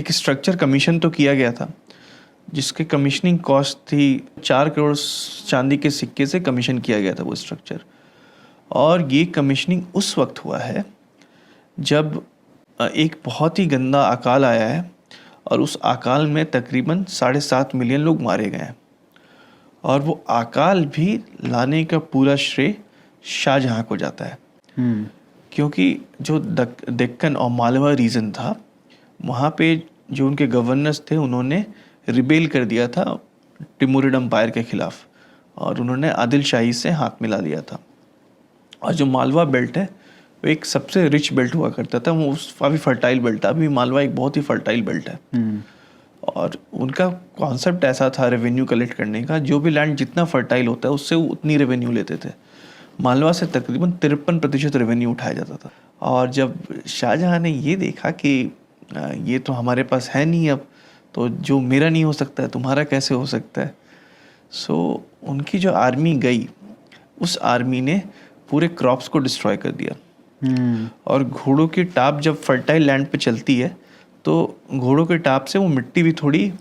एक structure commission तो किया गया था जिसके कमीशनिंग कॉस्ट थी 4 करोड़ चांदी के सिक्के से कमीशन किया गया था वो स्ट्रक्चर। और ये कमीशनिंग उस वक्त हुआ है जब एक बहुत ही गंदा अकाल आया है और उस अकाल में तकरीबन 7.5 मिलियन लोग मारे गए हैं। और वो अकाल भी लाने का पूरा श्रेय शाहजहाँ को जाता है। क्योंकि जो दक्कन और मालवा रीजन था वहाँ पे जो उनके गवर्नर्स थे उन्होंने रिबेल कर दिया था टिमुरिड अम्पायर के ख़िलाफ़ और उन्होंने आदिल शाही से हाथ मिला लिया था। और जो मालवा बेल्ट है वो एक सबसे रिच बेल्ट हुआ करता था, वो काफ़ी फर्टाइल बेल्ट था। अभी मालवा एक बहुत ही फर्टाइल बेल्ट है। और उनका कॉन्सेप्ट ऐसा था रेवेन्यू कलेक्ट करने का, जो भी लैंड जितना फर्टाइल होता है उससे उतनी रेवेन्यू लेते थे। मालवा से तकरीबन 53% रेवेन्यू उठाया जाता था। और जब शाहजहाँ ने ये देखा कि ये तो हमारे पास है नहीं, अब तो जो मेरा नहीं हो सकता है तुम्हारा कैसे हो सकता है। सो उनकी जो आर्मी गई, उस आर्मी ने पूरे क्रॉप्स को डिस्ट्रॉय कर दिया। और घोड़ों की टाप जब फर्टाइल लैंड पे चलती है तो घोड़ों के टाप से वो मिट्टी भी थोड़ी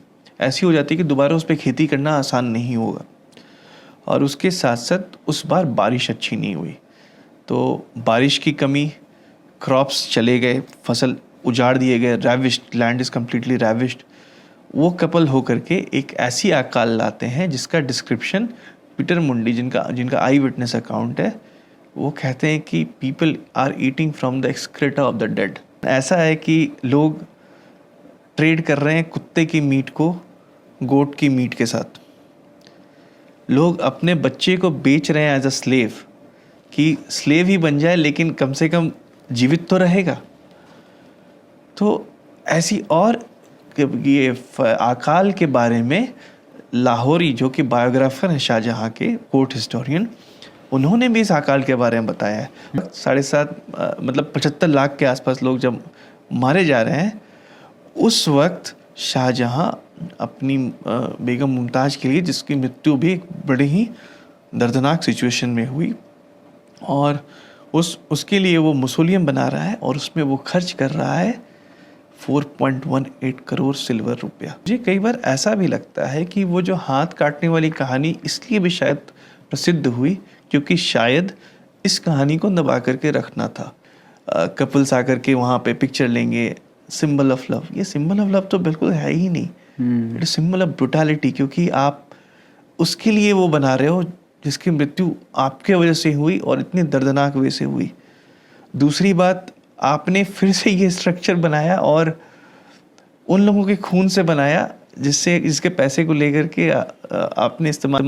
ऐसी हो जाती है कि दोबारा उस पर खेती करना आसान नहीं होगा। और उसके साथ साथ उस बार बारिश अच्छी नहीं हुई, तो बारिश की कमी, क्रॉप्स चले गए, फसल उजाड़ दिए गए, ravished, land is completely ravished. वो हो करके एक ऐसी अकाल लाते हैं जिसका डिस्क्रिप्शन पीटर मुंडी, जिनका आई विटनेस अकाउंट है, वो कहते हैं कि people are eating from the excreta of the dead. ऐसा है कि लोग ट्रेड कर रहे हैं कुत्ते की मीट को गोट की मीट के साथ। लोग अपने बच्चे को बेच रहे हैं एज अ स्लेव, कि स्लेव ही बन जाए लेकिन कम से कम जीवित तो रहेगा। तो ऐसी और ये अकाल के बारे में लाहौरी, जो कि बायोग्राफर हैं शाहजहाँ के, कोर्ट हिस्टोरियन, उन्होंने भी इस अकाल के बारे में बताया है। 7.5 मतलब 75 लाख के आसपास लोग जब मारे जा रहे हैं, उस वक्त शाहजहाँ अपनी बेगम मुमताज़ के लिए, जिसकी मृत्यु भी एक बड़ी ही दर्दनाक सिचुएशन में हुई, और उसके लिए वो मुसोलियम बना रहा है और उसमें वो खर्च कर रहा है 4.18 करोड़ सिल्वर रुपया। मुझे कई बार ऐसा भी लगता है कि वो जो हाथ काटने वाली कहानी इसलिए भी शायद प्रसिद्ध हुई क्योंकि शायद इस कहानी को दबा करके रखना था। कपल्स आकर के वहाँ पे पिक्चर लेंगे, सिंबल ऑफ लव। ये सिंबल ऑफ लव तो बिल्कुल है ही नहीं, it is symbol of brutality, क्योंकि आप उसके लिए वो बना रहे हो जिसकी मृत्यु आपके वजह से हुई और इतनी दर्दनाक वजह से हुई। दूसरी बात, आपने फिर से ये स्ट्रक्चर बनाया और उन लोगों के खून से बनाया जिसके पैसे को लेकर के आपने इस्तेमाल